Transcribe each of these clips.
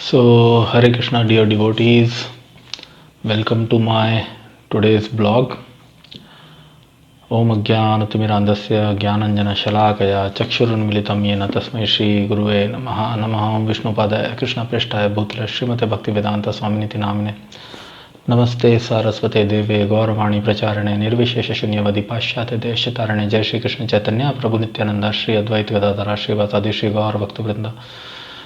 So, Hare Krishna, dear devotees, welcome to my today's blog. Om Ajnanatimirandasya Jnananjana Shalakaya Chakshurunmilitam Yena Tasmai Shri Guruve Namaha Namaha Om Vishnupadaya Krishna Preshtaya Bhutale Srimate Bhaktivedanta Swaminiti Namine Namaste Saraswate Deve Gauravani Pracharane Nirvishesha Shunyavadi Pashyate Deshatarane Jai Shri Krishna Chaitanya Prabhu Nityananda Shri Advaita Gadadhara Shri Vasadi Shri Gaur Bhakta Vrinda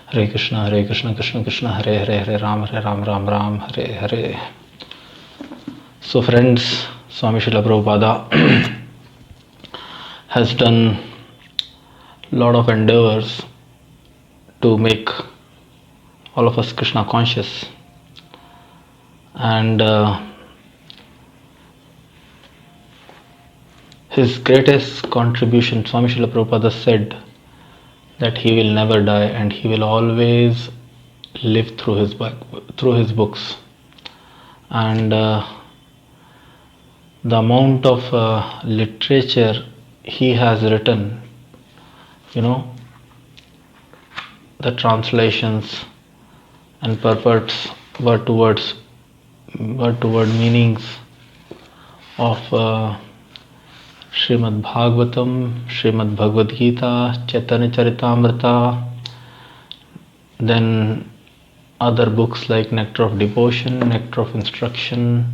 Hare Krishna Krishna Krishna Hare Hare Hare Ram Ram Hare Hare. So friends, Swami Srila Prabhupada has done lot of endeavors to make all of us Krishna conscious, and his greatest contribution, Swami Srila Prabhupada said that he will never die and he will always live through his books. And the amount of literature he has written, the translations and purports, word to word meanings of Srimad Bhagavatam, Srimad Bhagavad Gita, Chaitanya Charitamrita, then other books like Nectar of Devotion, Nectar of Instruction,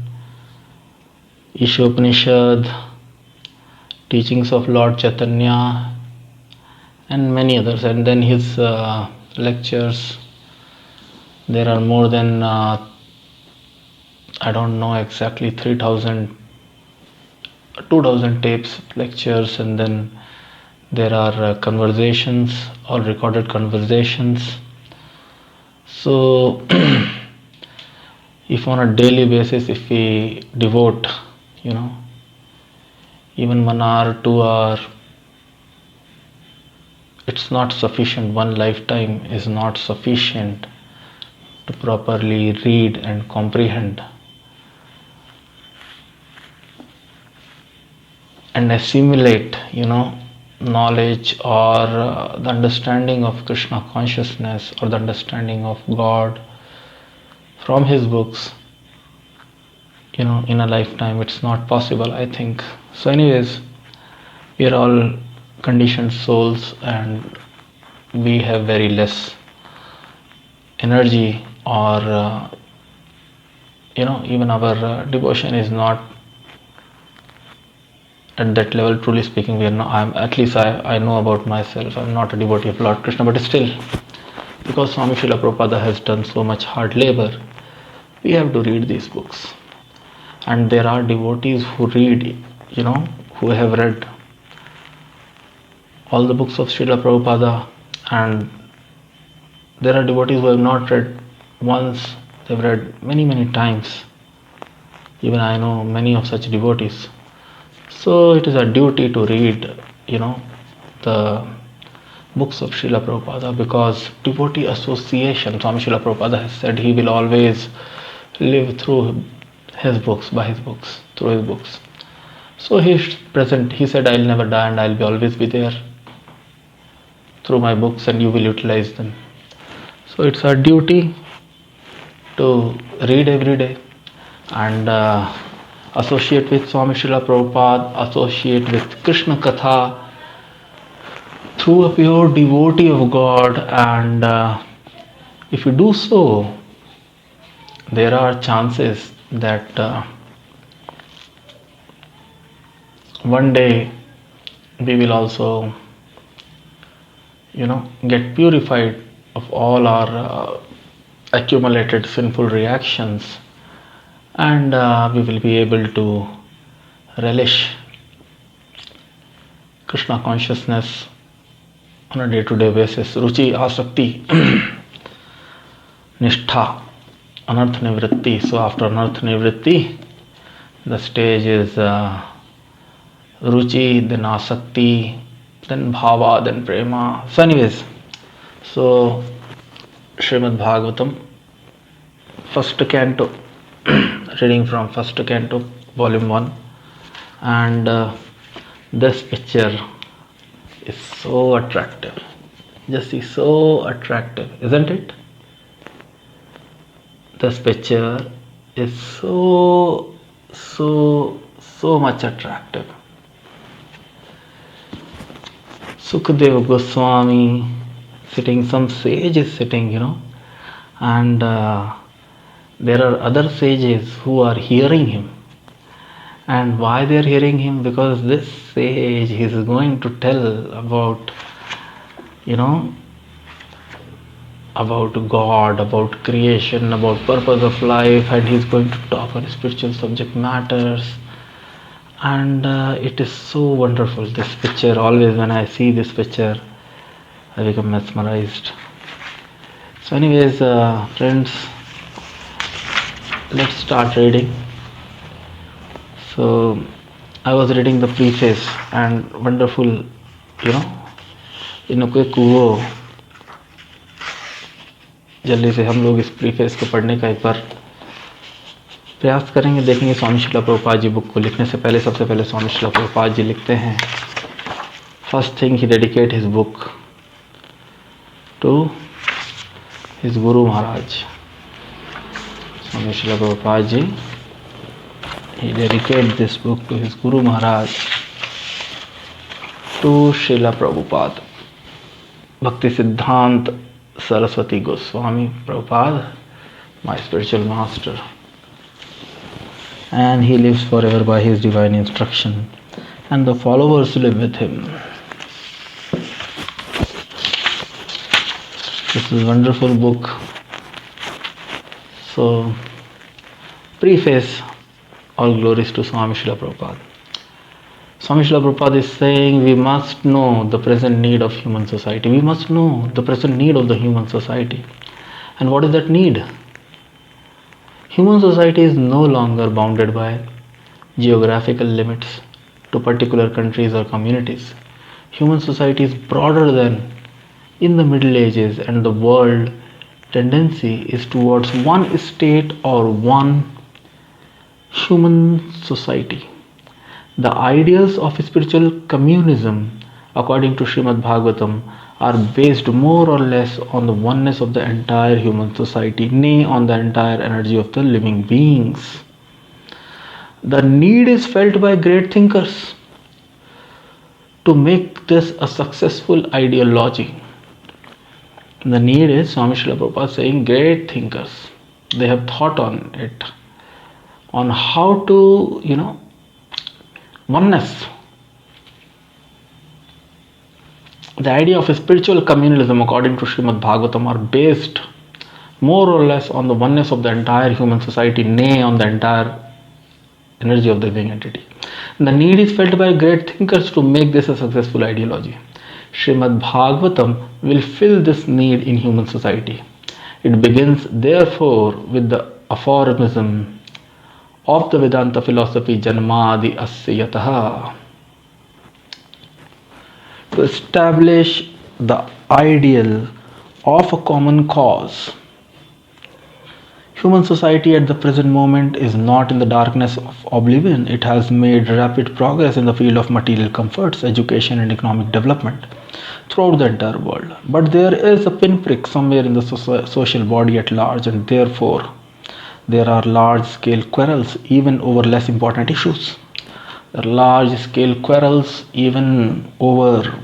Ishopanishad, Teachings of Lord Chaitanya, and many others. And then his lectures, there are more than I don't know exactly 2,000 tapes, lectures, and then there are conversations, or recorded conversations. So if on a daily basis, if we devote, even 1 hour, 2 hour, it's not sufficient. One lifetime is not sufficient to properly read and comprehend and assimilate, knowledge, or the understanding of Krishna consciousness, or the understanding of God from his books, in a lifetime. It's not possible, I think. So anyways, we are all conditioned souls and we have very less energy, or even our devotion is not at that level. Truly speaking, we are not. I know about myself, I'm not a devotee of Lord Krishna, but still, because Swami Srila Prabhupada has done so much hard labor, we have to read these books. And there are devotees who read, who have read all the books of Srila Prabhupada, and there are devotees who have not read once, they've read many times. Even I know many of such devotees. So it is a duty to read, the books of Srila Prabhupada, because devotee association, Swami Srila Prabhupada has said he will always live through his books, by his books, through his books. So he is present. He said, I'll never die and I'll always be there through my books, and you will utilize them. So it's our duty to read every day and associate with Swami Srila Prabhupada, associate with Krishna Katha through a pure devotee of God. And if you do so, there are chances that one day we will also, get purified of all our accumulated sinful reactions, and we will be able to relish Krishna consciousness on a day-to-day basis. Ruchi, asakti, nishtha, anartha nivritti. So after anartha nivritti, the stage is ruchi, then asakti, then bhava, then prema. So anyways, so Srimad Bhagavatam, first canto, reading from first canto, volume 1, and this picture is so attractive. Just see, so attractive, isn't it? this picture is so much attractive. Sukadeva Goswami sitting, some sage is sitting, and there are other sages who are hearing him. And why they are hearing him? Because this sage is going to tell about, about God, about creation, about purpose of life, and he's going to talk on spiritual subject matters. And it is so wonderful, this picture. Always when I see this picture, I become mesmerized. So anyways, friends, let's start reading. So I was reading the preface and wonderful, in a quick go, जल्दी से हम लोग इस preface को पढ़ने का एक बार प्रयास करेंगे. देखेंगे स्वामी श्रील प्रभुपाद जी बुक को लिखने से पहले, सबसे पहले स्वामी श्रील प्रभुपाद जी लिखते हैं, फर्स्ट थिंग ही dedicate his book to his guru Maharaj. Swami Srila Prabhupada ji, he dedicated this book to his Guru Maharaj, to Srila Prabhupada, Bhakti Siddhant Saraswati Goswami Prabhupada, my spiritual master, and he lives forever by his divine instruction, and the followers live with him. This is a wonderful book. So, preface. All glories to Swami Srila Prabhupada. Swami Srila Prabhupada is saying we must know the present need of human society. We must know the present need of the human society. And what is that need? Human society is no longer bounded by geographical limits to particular countries or communities. Human society is broader than in the Middle Ages, and the world tendency is towards one state or one human society. The ideals of spiritual communism, according to Srimad Bhagavatam, are based more or less on the oneness of the entire human society, nay, on the entire energy of the living beings. The need is felt by great thinkers to make this a successful ideology. The need is, Swami Srila Prabhupada saying, great thinkers, they have thought on it, on how to, oneness. The idea of spiritual communalism, according to Srimad Bhagavatam, are based more or less on the oneness of the entire human society, nay, on the entire energy of the living entity. The need is felt by great thinkers to make this a successful ideology. Srimad Bhagavatam will fill this need in human society. It begins, therefore, with the aphorism of the Vedanta philosophy, Janmadi Asya Yataha, to establish the ideal of a common cause. Human society at the present moment is not in the darkness of oblivion. It has made rapid progress in the field of material comforts, education and economic development throughout the entire world. But there is a pinprick somewhere in the social body at large, and therefore there are large-scale quarrels even over less important issues. There are large-scale quarrels even over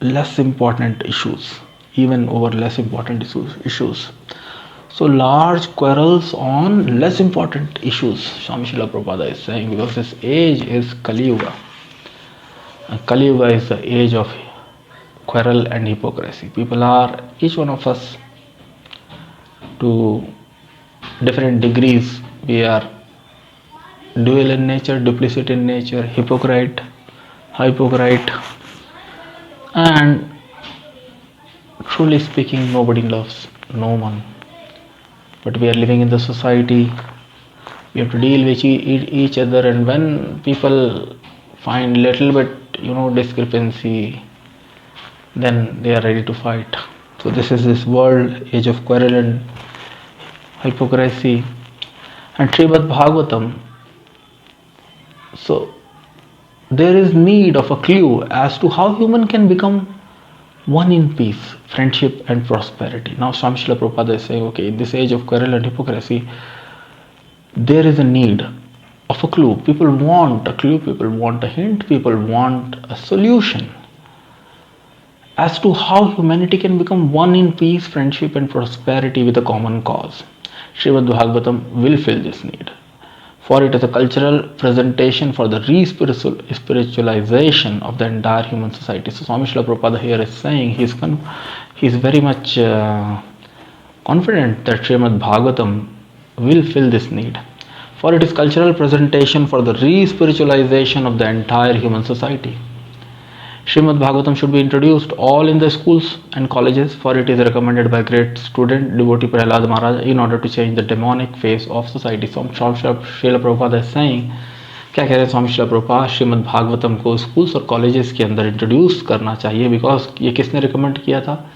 less important issues. So large quarrels on less important issues, Swami Srila Prabhupada is saying, because this age is Kali Yuga. And Kali Yuga is the age of quarrel and hypocrisy. People are, each one of us, to different degrees, we are dual in nature, duplicit in nature, hypocrite, and truly speaking, nobody loves no one. But we are living in the society, we have to deal with each other, and when people find little bit, discrepancy, then they are ready to fight. So this is this world, age of quarrel and hypocrisy. And Srimad Bhagavatam, so there is need of a clue as to how human can become one in peace, friendship, and prosperity. Now, Swami Srila Prabhupada is saying, okay, in this age of quarrel and hypocrisy, there is a need of a clue. People want a clue, people want a hint, people want a solution as to how humanity can become one in peace, friendship, and prosperity with a common cause. Srimad Bhagavatam will fill this need, for it is a cultural presentation for the re-spiritualization of the entire human society. So Swami Srila Prabhupada here is saying he is very much confident that Srimad Bhagavatam will fill this need, for it is cultural presentation for the re-spiritualization of the entire human society. Srimad Bhagavatam should be introduced all in the schools and colleges, for it is recommended by great student devotee Prahlad Maharaj in order to change the demonic face of society. So Srila Prabhupada is saying, क्या कह रहे हैं स्वामी श्रील प्रभुपाद, श्रीमद् भागवतम को schools और colleges के अंदर introduce करना चाहिए, बिकॉज ये किसने रिकमेंड किया था?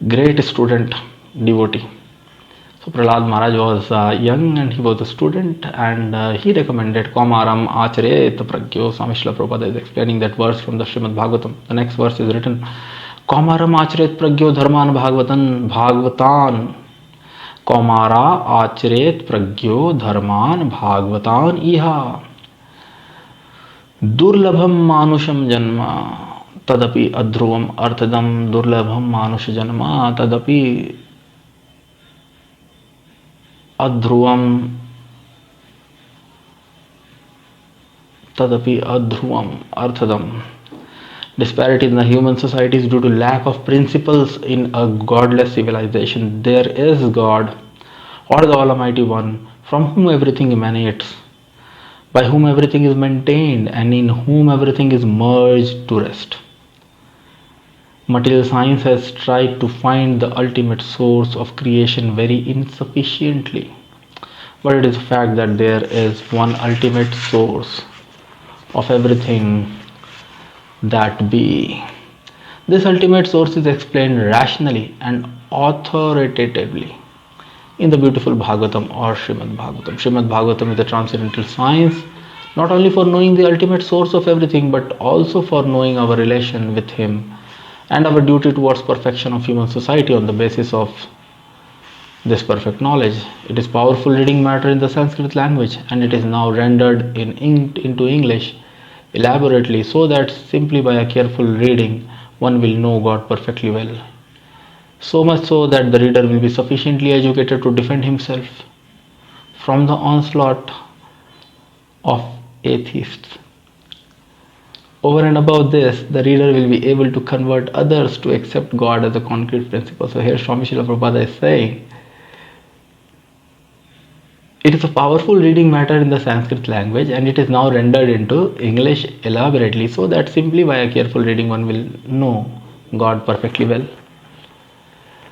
Great student devotee. So Prahlad Maharaj was young and he was a student, and he recommended Komaram Acharayet Pragyo. Swami Srila Prabhupada is explaining that verse from the Srimad Bhagavatam. The next verse is written, Komaram Acharayet Pragyo Dharman Bhagavatan Komara Acharayet Pragyo Dharman Bhagavatan Iha Durlabham Manusham Janma Tadapi Adhruvam Arthadam Durlabham Manush Janma Tadapi Adhruvam Tadapi Adhruvam Arthadam. Disparity in the human society is due to lack of principles in a godless civilization. There is God, or the Almighty One, from whom everything emanates, by whom everything is maintained, and in whom everything is merged to rest. Material science has tried to find the ultimate source of creation very insufficiently, but it is a fact that there is one ultimate source of everything that be. This ultimate source is explained rationally and authoritatively in the beautiful Bhagavatam or Srimad Bhagavatam. Srimad Bhagavatam is a transcendental science, not only for knowing the ultimate source of everything, but also for knowing our relation with Him and our duty towards perfection of human society on the basis of this perfect knowledge. It is powerful reading matter in the Sanskrit language, and it is now rendered into English elaborately, so that simply by a careful reading one will know God perfectly well. So much so that the reader will be sufficiently educated to defend himself from the onslaught of atheists. Over and above this, the reader will be able to convert others to accept God as a concrete principle. So here Swami Srila Prabhupada is saying, it is a powerful reading matter in the Sanskrit language, and it is now rendered into English elaborately, so that simply by a careful reading one will know God perfectly well.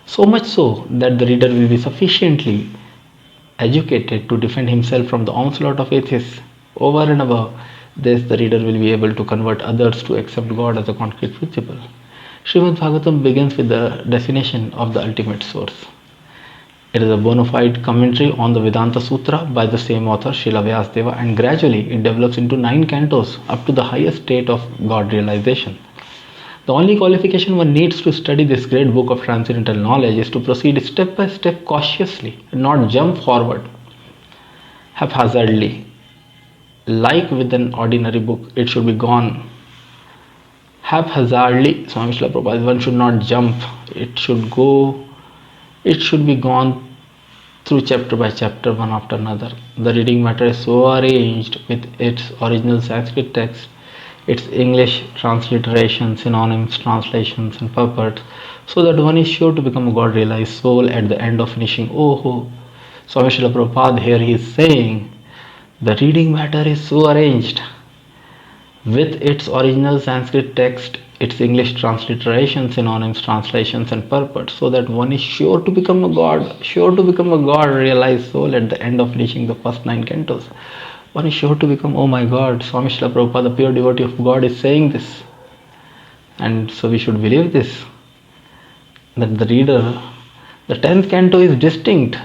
So much so that the reader will be sufficiently educated to defend himself from the onslaught of atheists. Over and above this, the reader will be able to convert others to accept God as a concrete principle. Srimad Bhagavatam begins with the definition of the ultimate source. It is a bona fide commentary on the Vedanta Sutra by the same author, Srila Vyasadeva, and gradually it develops into 9 cantos up to the highest state of God realization. The only qualification one needs to study this great book of transcendental knowledge is to proceed step by step cautiously and not jump forward haphazardly. Like with an ordinary book, it should be gone haphazardly. Swami Srila Prabhupada, one should not jump. It should be gone through chapter by chapter, one after another. The reading matter is so arranged with its original Sanskrit text, its English transliteration, synonyms, translations, and purports, so that one is sure to become a God realized soul at the end of finishing. Oh, Swami Srila Prabhupada here he is saying, the reading matter is so arranged with its original Sanskrit text, its English transliteration, synonyms, translations, and purport, so that one is sure to become a God realized soul at the end of finishing the first 9 cantos. One is sure to become, oh my God, Swami Srila Prabhupada, the pure devotee of God, is saying this. And so we should believe this, that the 10th canto is distinct,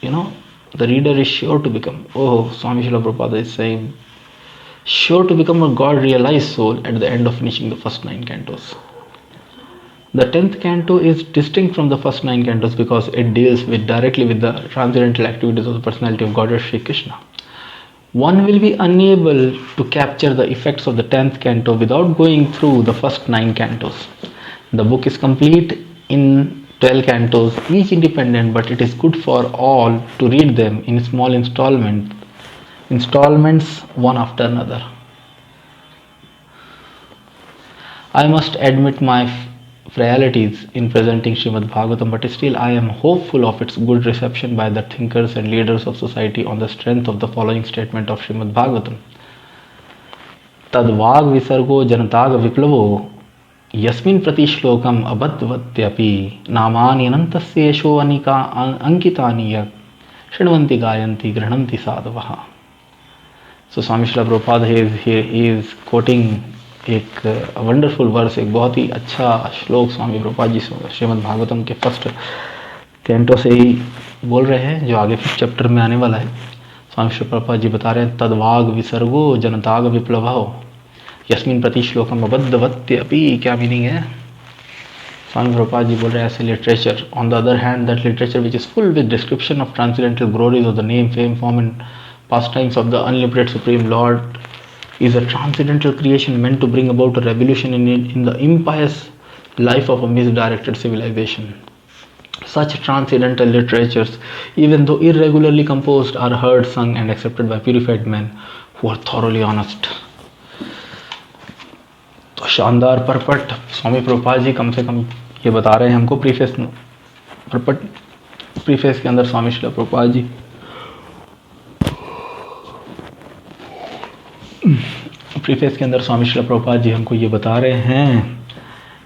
the reader is sure to become, oh, Swami Srila Prabhupada is saying, sure to become a God realized soul at the end of finishing the first 9 cantos. The 10th canto is distinct from the first 9 cantos because it deals directly with the transcendental activities of the personality of Goddess Sri Krishna. One will be unable to capture the effects of the 10th canto without going through the first 9 cantos. The book is complete in 12 cantos, each independent, but it is good for all to read them in small installments one after another. I must admit my frailties in presenting Srimad Bhagavatam, but still I am hopeful of its good reception by the thinkers and leaders of society on the strength of the following statement of Srimad Bhagavatam. तद्वाग विसर्गो जनताग विप्लवो यस्मिन् प्रति श्लोकम अबद्धवत्यपि नामानि अनन्तस्य यशो अनिका अंकितानि शृण्वन्ति गायन्ति गृह्णन्ति साधवः. So Swami Srila Prabhupada he is quoting एक wonderful verse, एक बहुत ही अच्छा श्लोक स्वामी प्रभुपाद जी श्रीमद् भागवतम के फर्स्ट कैंटो से ही बोल रहे हैं, जो आगे फिफ्थ चैप्टर में आने वाला है. स्वामी श्री प्रभुपाद जी बता रहे हैं तद्वाग विसर्गो जनताग विप्लव यस्मिन प्रति श्लोकम अबद्धवत्य अपि. क्या मीनिंग है? स्वामी प्रभुपाद जी बोल रहे हैं ऐसे literature, on the other hand that literature which is full with description of transcendental glories of the name fame form and pastimes of the unlimited supreme lord is a transcendental creation meant to bring about a revolution in the impious life of a misdirected civilization. Such transcendental literatures, even though irregularly composed, are heard, sung and accepted by purified men who are thoroughly honest. तो शानदार purport स्वामी प्रभुपाद जी कम से कम ये बता रहे हैं हमको preface के अंदर. स्वामी श्रील प्रभुपाद जी प्रीफेस के अंदर स्वामी श्रील प्रभुपाद जी हमको ये बता रहे हैं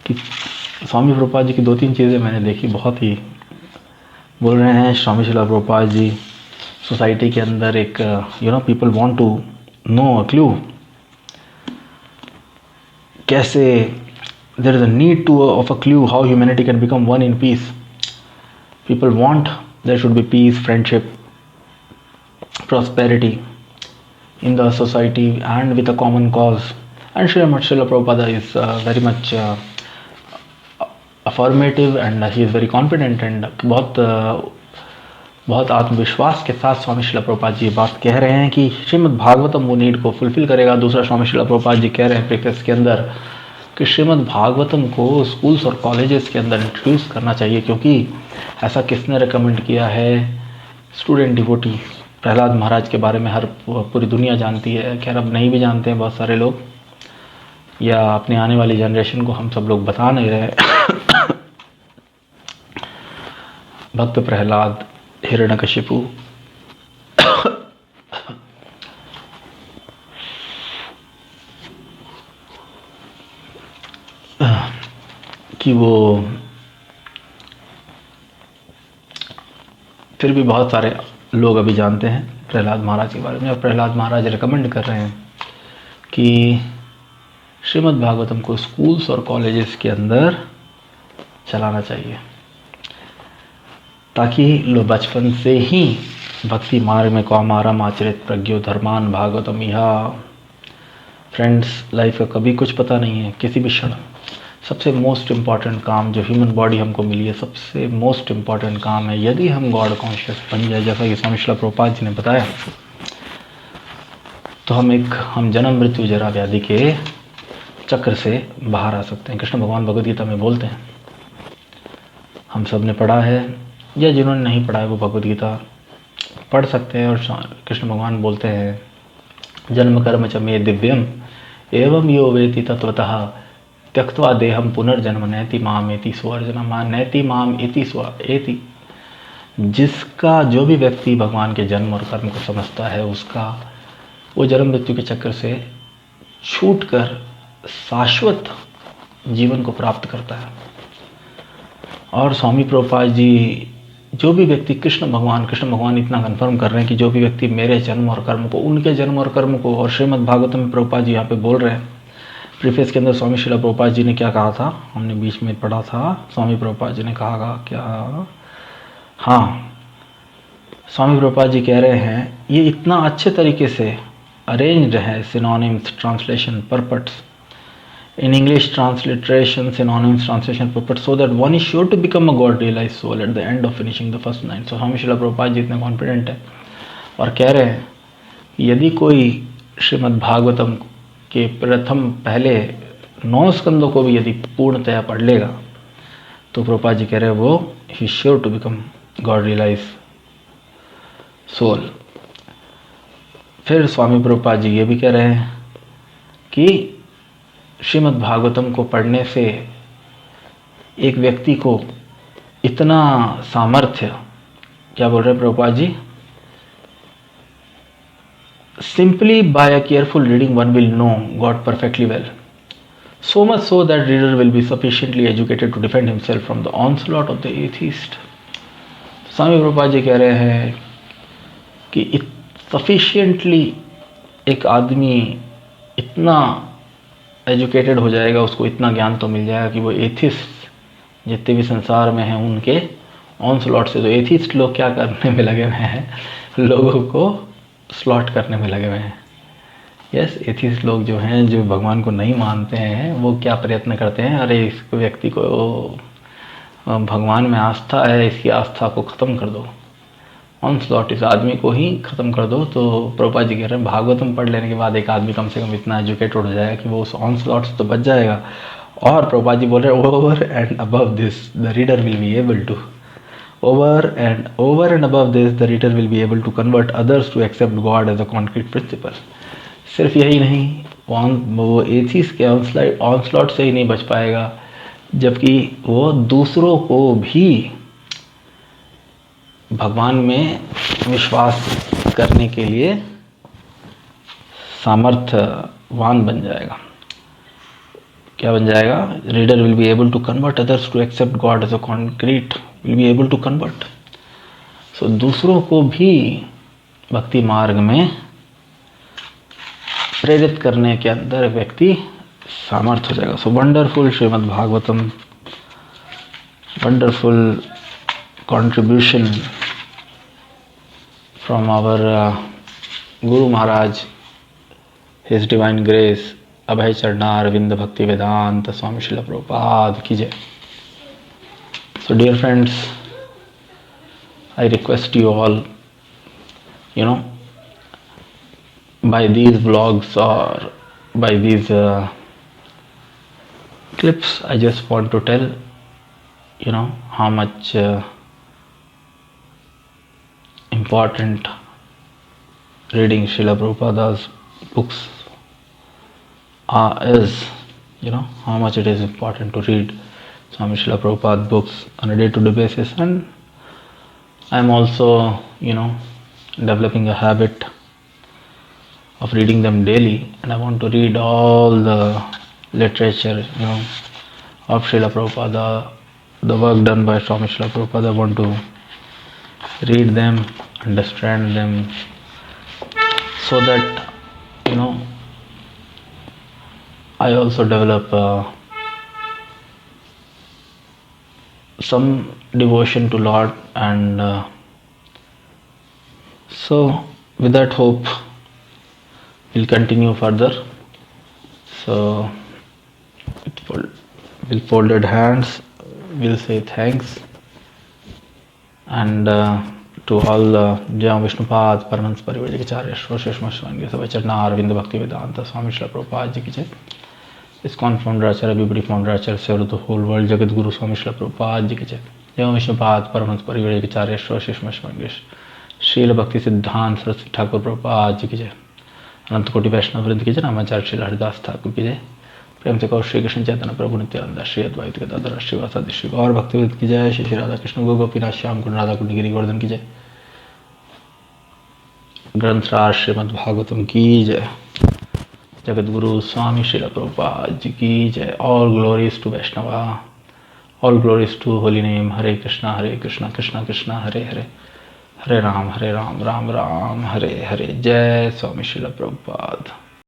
कि स्वामी प्रभुपाद जी की 2-3 चीज़ें मैंने देखी, बहुत ही बोल रहे हैं. स्वामी श्रील प्रभुपाद जी सोसाइटी के अंदर एक people want to know a clue, कैसे there is a need to of a clue how humanity can become one in peace. People want there should be peace, friendship, prosperity in the society and with a common cause. And Srila Prabhupada is very much affirmative and he is very confident and बहुत आत्मविश्वास के साथ स्वामी श्रील प्रभुपाद जी बात कह रहे हैं कि श्रीमद् भागवतम वो नीड को फुलफिल करेगा. दूसरा स्वामी श्रील प्रभुपाद जी कह रहे हैं प्रीफेस के अंदर कि श्रीमद् भागवतम को स्कूल्स और कॉलेजेस के अंदर इंट्रोड्यूस करना चाहिए, क्योंकि ऐसा किसने रिकमेंड किया है? Student devotee. प्रहलाद महाराज के बारे में पूरी दुनिया जानती है. खैर अब नहीं भी जानते हैं बहुत सारे लोग, या अपने आने वाली जनरेशन को हम सब लोग बता नहीं रहे. भक्त प्रहलाद, हिरण्यकशिपु, कि वो फिर भी बहुत सारे लोग अभी जानते हैं प्रहलाद महाराज के बारे में. और प्रहलाद महाराज रिकमेंड कर रहे हैं कि श्रीमद् भागवतम को स्कूल्स और कॉलेजेस के अंदर चलाना चाहिए, ताकि लोग बचपन से ही भक्ति मार्ग में कौमारम आचरित प्रज्ञो धर्मान भागवतम. यह फ्रेंड्स, लाइफ का कभी कुछ पता नहीं है. किसी भी क्षण सबसे मोस्ट इम्पॉर्टेंट काम जो ह्यूमन बॉडी हमको मिली है, सबसे मोस्ट इम्पॉर्टेंट काम है यदि हम गॉड कॉन्शियस बन जाए, जैसा कि स्वामी श्रील प्रभुपाद जी ने बताया, तो हम जन्म मृत्यु जरा व्याधि के चक्र से बाहर आ सकते हैं. कृष्ण भगवान भगवद गीता में बोलते हैं, हम सब ने पढ़ा है, या जिन्होंने नहीं पढ़ा है वो भगवद गीता पढ़ सकते हैं. और कृष्ण भगवान बोलते हैं जन्म कर्म च मे दिव्यम एवं यो वेति तत्वतः त्यक्त्वा देहम पुनर्जन्म नैति माम एति स्वर्जनम नैति माम एति एति. जिसका जो भी व्यक्ति भगवान के जन्म और कर्म को समझता है, उसका वो जन्म मृत्यु के चक्कर से छूटकर शाश्वत जीवन को प्राप्त करता है. और स्वामी प्रभुपाद जी, जो भी व्यक्ति कृष्ण भगवान इतना कंफर्म कर रहे हैं कि जो भी व्यक्ति मेरे जन्म और कर्म को, उनके जन्म और कर्म को, और श्रीमद् भागवतम में प्रभुपाद जी यहाँ पे बोल रहे हैं. प्रीफेस के अंदर स्वामी श्रील प्रभुपाद जी ने क्या कहा था, हमने बीच में पढ़ा था. स्वामी प्रभुपाद जी ने कहा क्या, हाँ, स्वामी प्रभुपाद जी कह रहे हैं ये इतना अच्छे तरीके से अरेंज्ड है, synonyms, translation, purports, in English transliterations, synonyms, translation purport, so that one is sure to become a God realized soul at the end of finishing the first 9. So स्वामी शिला प्रभुपाद जी इतने कॉन्फिडेंट है और कह रहे हैं कि यदि कोई श्रीमद् भागवतम के प्रथम पहले 9 स्कंदों को भी यदि पूर्णतया पढ़ लेगा तो प्रभुपाद जी कह रहे हैं वो ही sure to become God realize soul. फिर स्वामी प्रभुपाद जी ये भी कह रहे हैं कि श्रीमद् भागवतम को पढ़ने से एक व्यक्ति को इतना सामर्थ्य, क्या बोल रहे हैं Prabhupada ji, simply by a careful reading one will know God perfectly well, so much so that reader will be sufficiently educated to defend himself from the onslaught of the atheist। स्वामी प्रभुपाद जी कह रहे हैं कि सफिशिएंटली एक आदमी इतना एजुकेटेड हो जाएगा, उसको इतना ज्ञान तो मिल जाएगा कि वो एथिस्ट जितने भी संसार में हैं उनके ऑनस्लॉट से, तो एथिस्ट लोग क्या करने में लगे हुए हैं, लोगों को स्लॉट करने में लगे हुए हैं। यस, एथिस्ट लोग जो हैं, जो भगवान को नहीं मानते हैं, वो क्या प्रयत्न करते हैं, अरे इस व्यक्ति को भगवान में आस्था है, इसकी आस्था को ख़त्म कर दो, ऑनस्लॉट इस आदमी को ही ख़त्म कर दो। तो प्रभुपाद जी कह रहे हैं भागवतम पढ़ लेने के बाद एक आदमी कम से कम इतना एजुकेटेड हो जाएगा कि वो उस ऑनस्लॉट से तो बच जाएगा। और प्रभुपाद जी बोल रहे हैं over and above this the reader will be able to over and above this the reader will be able to convert others to accept God as a concrete principle। सिर्फ यही नहीं, वो एथिस्ट के ऑनस्लॉट से ही नहीं बच पाएगा, जबकि वो दूसरों को भी भगवान में विश्वास करने के लिए सामर्थ्यवान बन जाएगा। क्या बन जाएगा? Reader will be able to convert others to accept God as a concrete, will be able to convert. So दूसरों को भी भक्ति मार्ग में प्रेरित करने के अंदर व्यक्ति सामर्थ्य हो जाएगा। So wonderful Shrimad Bhagavatam, wonderful contribution from our Guru Maharaj, His Divine Grace, Abhay Charna Arvind Bhakti Vedanta Swami Srila Prabhupada ki jai। So dear friends, I request you all, by these vlogs or by these clips, I just want to tell, how much important reading Srila Prabhupada's books is, how much it is important to read Swami Srila Prabhupada books on a day-to-day basis. And I'm also, developing a habit of reading them daily, and I want to read all the literature, of Srila Prabhupada, the work done by Swami Srila Prabhupada. I want to read them, understand them, so that I also develop some devotion to Lord, and so with that hope we'll continue further. So with folded hands we'll say thanks, and to all Jai Vishnupad Paramhans Parivrajacharya Shvashishmashwangi Sabha Charna Arvind Bhakti Vedanta Swami Srila Prabhupada ji ki jai। ISKCON founder Acharya, everybody founder Acharya, serve the whole world, Jagat Guru Swami Srila Prabhupada ji ki jai। Jai Vishnupad Paramhans Parivrajacharya Shvashishmashwangi Srila Bhakti Siddhanta Saraswati Thakur Prabhupada ji ki jai। अनंत कोटि वैष्णव वृंद की जय। नामाचार्य श्री हरिदास ठाकुर की जय। प्रेम से कहो श्री कृष्ण चैतन्य प्रभु नित्यानंद श्री अद्वैत गदाधर श्रीवासादि श्री गौर भक्तिवेद की जय। श्री राधा कृष्ण गोपीनाथ श्याम कुंड राधा कुंड गिरिवर्धन की जय। ग्रंथराज श्रीमद् भागवतम की जय। जगत गुरु स्वामी श्रील प्रभुपाद जी की जय। All glories to Vaishnava, all glories to holy name. Hare Krishna Krishna Krishna Hare Hare, Hare Ram Ram Ram Hare Hare. जय स्वामी श्रील प्रभुपाद।